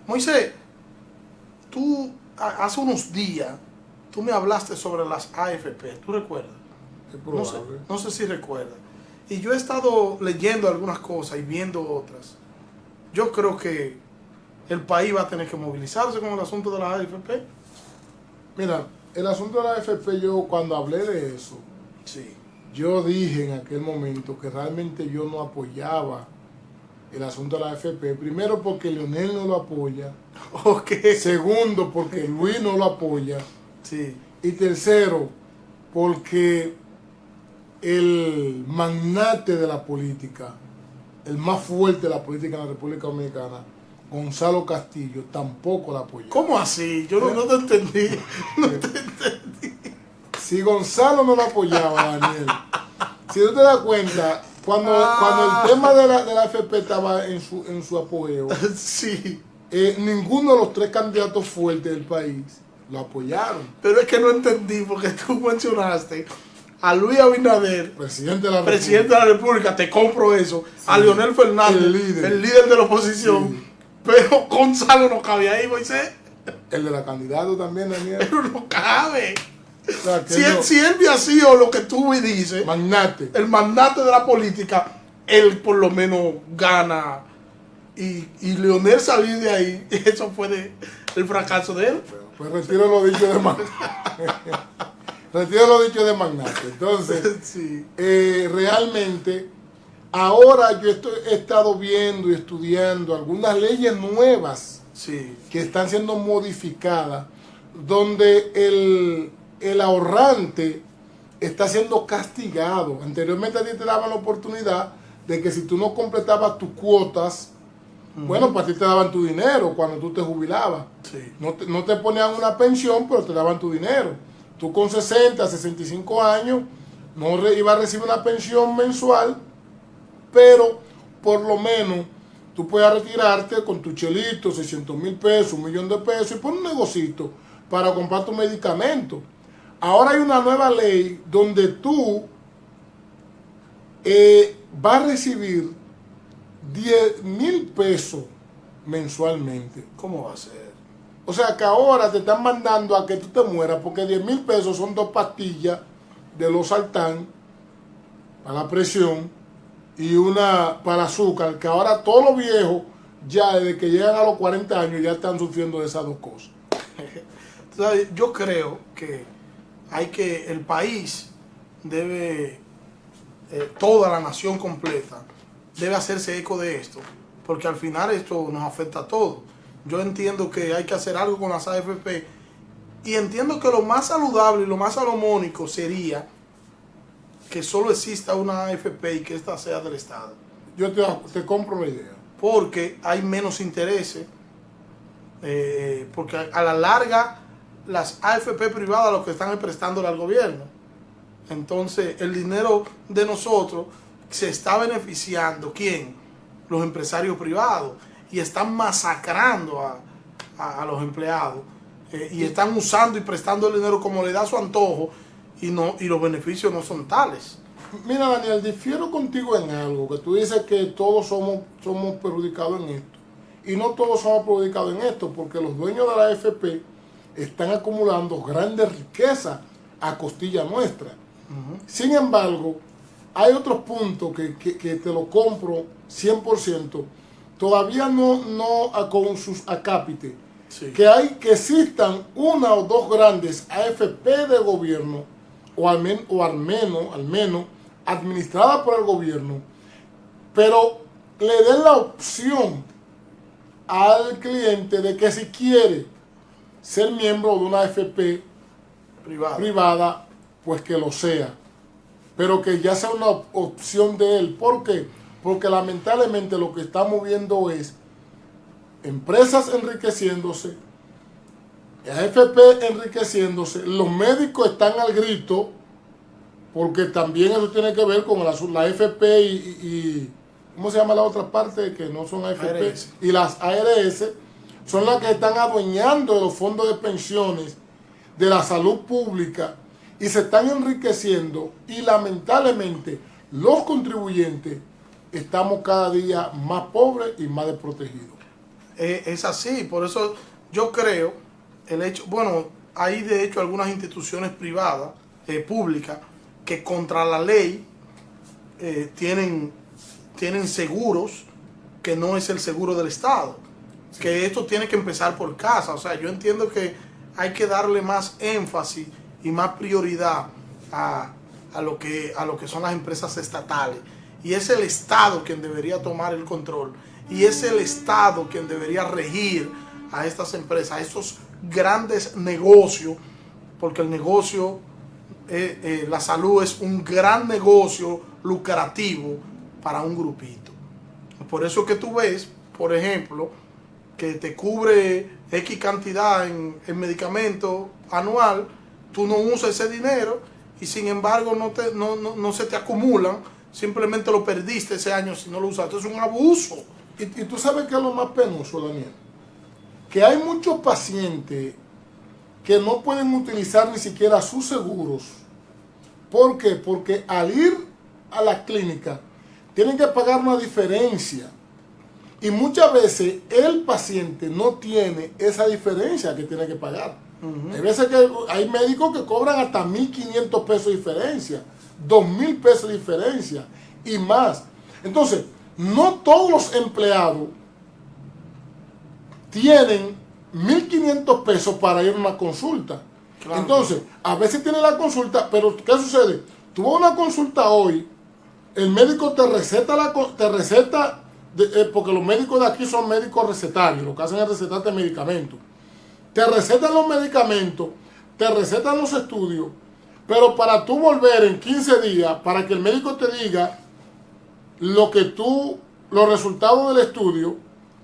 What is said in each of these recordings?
Moisés, tú hace unos días, tú me hablaste sobre las AFP, ¿tú recuerdas? Es probable. No sé si recuerdas. Y yo he estado leyendo algunas cosas y viendo otras. Yo creo que el país va a tener que movilizarse con el asunto de las AFP. Mira, el asunto de la AFP, yo cuando hablé de eso, Sí. yo dije en aquel momento que realmente yo no apoyaba el asunto de la AFP. Primero porque Leonel no lo apoya. Ok. Segundo porque Luis no lo apoya. Sí. Y tercero porque el magnate de la política, el más fuerte de la política en la República Dominicana, Gonzalo Castillo, tampoco la apoya. ¿Cómo así? Yo no te entendí. No te entendí. Si Gonzalo no lo apoyaba, Daniel, si tú te das cuenta, cuando el tema de la AFP estaba en su apogeo, Sí. Ninguno de los tres candidatos fuertes del país lo apoyaron. Pero es que no entendí porque tú mencionaste a Luis Abinader, Presidente de presidente de la República, te compro eso. Sí. A Leonel Fernández, el líder de la oposición. Sí. Pero Gonzalo no cabe ahí, Moisés. El de la candidata también, Daniel. Pero no cabe. O sea, que si él había sido lo que tú me dices, magnate, el magnate de la política, él por lo menos gana. Y Leonel salir de ahí, eso fue el fracaso de él. Pues retiro lo dicho de magnate. Retiro lo dicho de magnate. Entonces, sí. Realmente, ahora yo he estado viendo y estudiando algunas leyes nuevas, sí, que están siendo modificadas, donde el ahorrante está siendo castigado. Anteriormente a ti te daban la oportunidad de que si tú no completabas tus cuotas, bueno, pues a ti te daban tu dinero cuando tú te jubilabas. Sí. No te ponían una pensión, pero te daban tu dinero. Tú con 60, 65 años no ibas a recibir una pensión mensual, pero por lo menos tú puedes retirarte con tu chelito, 600,000 pesos, 1,000,000 de pesos, y poner un negocito para comprar tu medicamento. Ahora hay una nueva ley donde tú vas a recibir 10,000 pesos mensualmente. ¿Cómo va a ser? O sea que ahora te están mandando a que tú te mueras porque 10,000 pesos son 2 pastillas de losartán para la presión y una para azúcar, que ahora todos los viejos ya desde que llegan a los 40 años ya están sufriendo de esas dos cosas. Entonces, yo creo que el país debe, toda la nación completa, debe hacerse eco de esto, porque al final esto nos afecta a todos. Yo entiendo que hay que hacer algo con las AFP y entiendo que lo más saludable y lo más salomónico sería que solo exista una AFP y que esta sea del Estado. Yo te compro la idea. Porque hay menos intereses, porque a la larga las AFP privadas lo que están es prestándole al gobierno. Entonces el dinero de nosotros se está beneficiando, ¿quién? Los empresarios privados, y están masacrando a los empleados, y están usando y prestando el dinero como le da su antojo, y los beneficios no son tales. Mira, Daniel, difiero contigo en algo, que tú dices que todos somos perjudicados en esto, y no todos somos perjudicados en esto, porque los dueños de la AFP están acumulando grandes riquezas a costilla nuestra. Sin embargo, hay otros puntos que te lo compro 100%, todavía no con sus acápites, sí, que existan una o dos grandes AFP de gobierno, o al menos administradas por el gobierno, pero le den la opción al cliente de que si quiere ser miembro de una AFP privada, pues que lo sea, pero que ya sea una opción de él. ¿Por qué? Porque lamentablemente lo que estamos viendo es empresas enriqueciéndose, AFP enriqueciéndose, los médicos están al grito, porque también eso tiene que ver con la AFP y ¿cómo se llama la otra parte? Que no son AFP, ARS. Y las ARS son las que están adueñando de los fondos de pensiones, de la salud pública, y se están enriqueciendo, y lamentablemente los contribuyentes estamos cada día más pobres y más desprotegidos. Es así, por eso yo creo, el hecho, bueno, hay de hecho algunas instituciones privadas, públicas, que contra la ley tienen seguros que no es el seguro del Estado, sí. Que esto tiene que empezar por casa. O sea, yo entiendo que hay que darle más énfasis y más prioridad a lo que son las empresas estatales, y es el Estado quien debería tomar el control, y es el Estado quien debería regir a estas empresas, a esos grandes negocios, porque el negocio, la salud es un gran negocio lucrativo para un grupito. Por eso que tú ves, por ejemplo, que te cubre X cantidad en medicamentos anual, tú no usas ese dinero y sin embargo no se te acumulan, simplemente lo perdiste ese año si no lo usaste. Es un abuso. Y tú sabes qué es lo más penoso, Daniel, que hay muchos pacientes que no pueden utilizar ni siquiera sus seguros. ¿Por qué? Porque al ir a la clínica tienen que pagar una diferencia, y muchas veces el paciente no tiene esa diferencia que tiene que pagar. Hay veces que hay médicos que cobran hasta 1.500 pesos de diferencia, 2.000 pesos de diferencia y más. Entonces, no todos los empleados tienen 1.500 pesos para ir a una consulta. Claro. Entonces, a veces tiene la consulta, pero ¿qué sucede? Tú vas a una consulta hoy, el médico te receta, porque los médicos de aquí son médicos recetarios, lo que hacen es recetarte medicamentos. Te recetan los medicamentos, te recetan los estudios, pero para tú volver en 15 días, para que el médico te diga los resultados del estudio,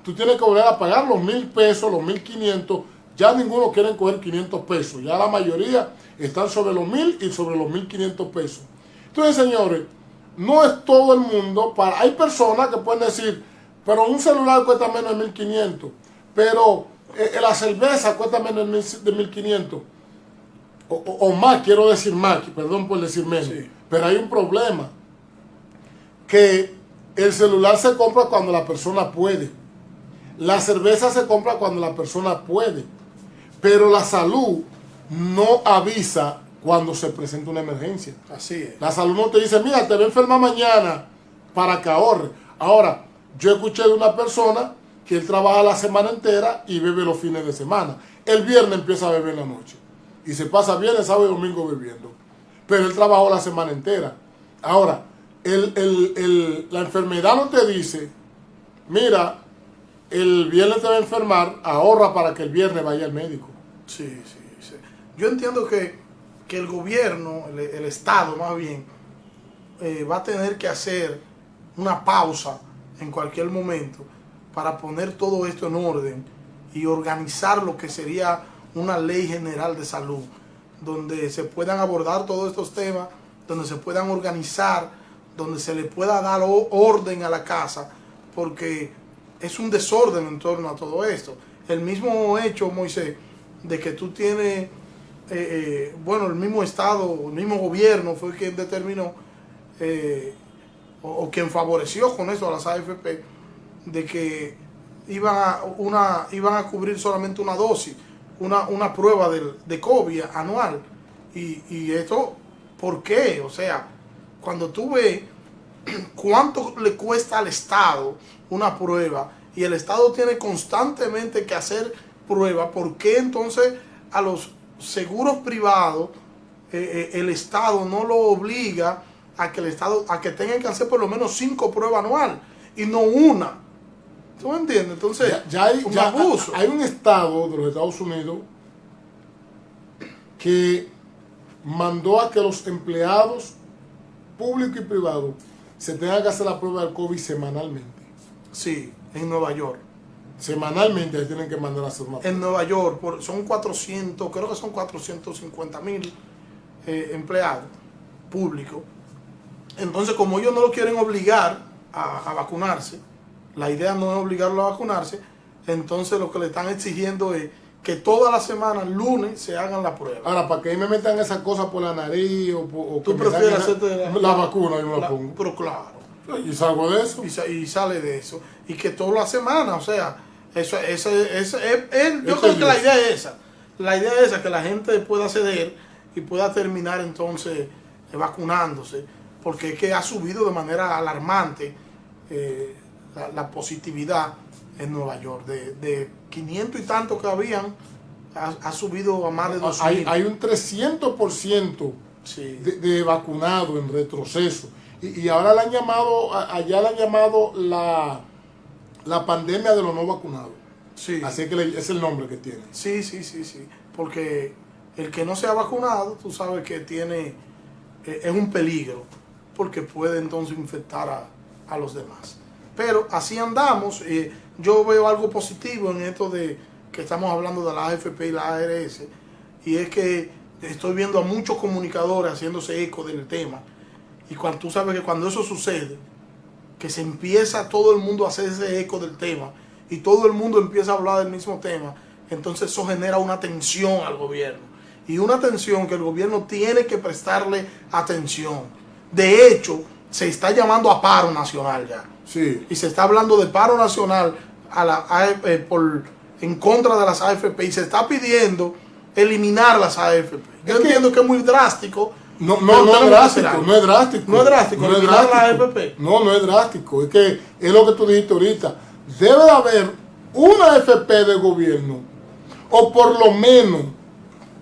tú tienes que volver a pagar los 1.000 pesos, los 1.500, ya ninguno quiere coger 500 pesos, ya la mayoría están sobre los 1.000 y sobre los 1.500 pesos. Entonces, señores, no es todo el mundo, hay personas que pueden decir, pero un celular cuesta menos de 1.500, pero la cerveza cuesta menos de 1.500, o más, quiero decir más, perdón por decir menos, sí. Pero hay un problema, que el celular se compra cuando la persona puede, la cerveza se compra cuando la persona puede, pero la salud no avisa cuando se presenta una emergencia. Así es. La salud no te dice, mira, te voy a enfermar mañana para que ahorre. Ahora, yo escuché de una persona que él trabaja la semana entera y bebe los fines de semana. El viernes empieza a beber en la noche y se pasa viernes, sábado y domingo bebiendo. Pero él trabajó la semana entera. Ahora, la enfermedad no te dice, mira, el viernes te va a enfermar, ahorra para que el viernes vaya al médico. Sí. Yo entiendo que el gobierno, el Estado más bien, va a tener que hacer una pausa en cualquier momento para poner todo esto en orden y organizar lo que sería una ley general de salud, donde se puedan abordar todos estos temas, donde se puedan organizar, donde se le pueda dar orden a la casa, porque es un desorden en torno a todo esto. El mismo hecho, Moisés, de que tú tienes, el mismo Estado, el mismo gobierno fue quien determinó o quien favoreció con eso a las AFP, de que iban a cubrir solamente una dosis, una prueba de COVID anual. Y esto, ¿por qué? O sea, cuando tú ves cuánto le cuesta al Estado una prueba y el Estado tiene constantemente que hacer pruebas, ¿por qué entonces a los seguros privados el Estado no lo obliga a que tengan que hacer por lo menos 5 pruebas anuales y no una? ¿Tú me entiendes? Entonces, un abuso. Hay un estado de los Estados Unidos que mandó a que los empleados públicos y privados se tengan que hacer la prueba del COVID semanalmente. Sí, en Nueva York. Semanalmente tienen que mandar a hacer una prueba. En Nueva York, son 400, creo que son 450,000 empleados públicos. Entonces, como ellos no lo quieren obligar a vacunarse, la idea no es obligarlo a vacunarse, entonces lo que le están exigiendo es que toda la semana, lunes, se hagan la prueba. Ahora, para que me metan esas cosas por la nariz o tú prefieres hacerte la vacuna, yo me la pongo. Pero claro. Y salgo de eso. Y sale de eso. Y que toda la semana, o sea, Yo creo que la idea es esa. La idea es esa, que la gente pueda ceder y pueda terminar entonces vacunándose, porque es que ha subido de manera alarmante la positividad en Nueva York. De 500 y tantos que habían, ha subido a más de 2.000. Hay un 300% sí. de vacunado en retroceso. Y ahora le han llamado, allá le han llamado la pandemia de los no vacunados. Sí. Así que es el nombre que tiene. Sí. Porque el que no se ha vacunado, tú sabes que es un peligro, porque puede entonces infectar a los demás. Pero así andamos. Yo veo algo positivo en esto de que estamos hablando de la AFP y la ARS, y es que estoy viendo a muchos comunicadores haciéndose eco del tema. Y cuando tú sabes que cuando eso sucede, que se empieza todo el mundo a hacerse eco del tema y todo el mundo empieza a hablar del mismo tema, entonces eso genera una tensión al gobierno. Y una tensión que el gobierno tiene que prestarle atención. De hecho, se está llamando a paro nacional ya. Sí. Y se está hablando de paro nacional en contra de las AFP, y se está pidiendo eliminar las AFP. Yo entiendo que es muy drástico. No es drástico. Eliminar las AFP. No es drástico. Es que es lo que tú dijiste ahorita. Debe de haber una AFP de gobierno, o por lo menos,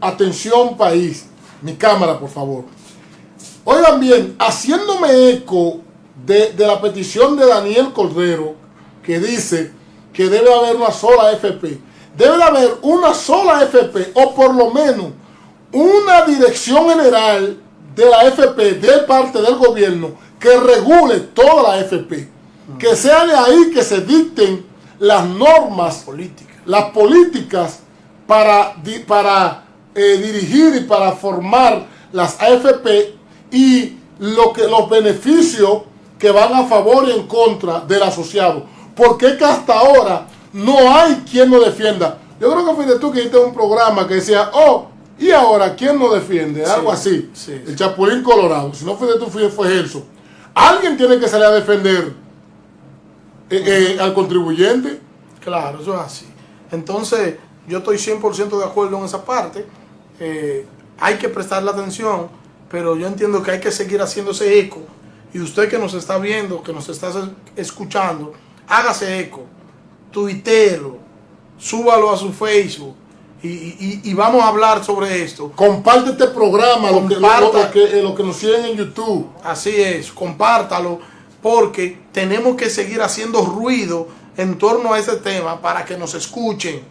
atención país, mi cámara por favor. Oigan bien, haciéndome eco de la petición de Daniel Cordero, que dice que debe haber una sola AFP. Debe de haber una sola AFP, o por lo menos una dirección general de la AFP de parte del gobierno que regule toda la AFP. Que sea de ahí que se dicten las normas, las políticas para dirigir y para formar las AFP, y los beneficios que van a favor y en contra del asociado. Porque es que hasta ahora no hay quien lo defienda. Yo creo que fuiste tú que hiciste un programa que decía, ¿y ahora quién nos defiende? Algo así. Sí. El Chapulín Colorado. Si no fuiste tú, fue Gelson. Alguien tiene que salir a defender al contribuyente. Claro, eso es así. Entonces, yo estoy 100% de acuerdo en esa parte. Hay que prestarle atención, pero yo entiendo que hay que seguir haciéndose eco. Y usted que nos está viendo, que nos está escuchando, hágase eco, tuitelo, súbalo a su Facebook y vamos a hablar sobre esto. Comparte este programa, lo que nos siguen en YouTube. Así es, compártalo, porque tenemos que seguir haciendo ruido en torno a ese tema para que nos escuchen.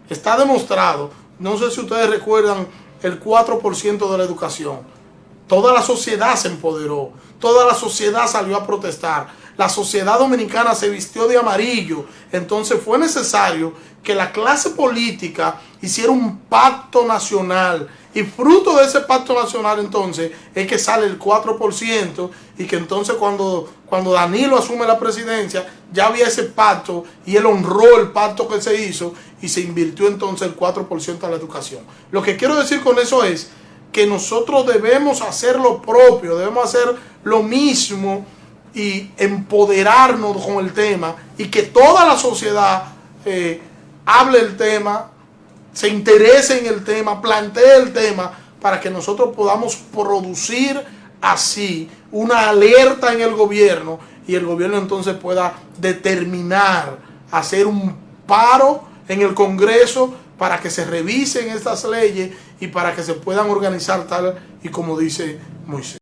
Está demostrado, no sé si ustedes recuerdan el 4% de la educación. Toda la sociedad se empoderó, toda la sociedad salió a protestar, la sociedad dominicana se vistió de amarillo. Entonces fue necesario que la clase política hiciera un pacto nacional, y fruto de ese pacto nacional entonces es que sale el 4%, y que entonces cuando Danilo asume la presidencia ya había ese pacto y él honró el pacto que se hizo y se invirtió entonces el 4% a la educación. Lo que quiero decir con eso es que nosotros debemos hacer lo propio, debemos hacer lo mismo y empoderarnos con el tema, y que toda la sociedad hable el tema, se interese en el tema, plantee el tema, para que nosotros podamos producir así una alerta en el gobierno, y el gobierno entonces pueda determinar hacer un paro en el Congreso para que se revisen estas leyes y para que se puedan organizar tal y como dice Moisés.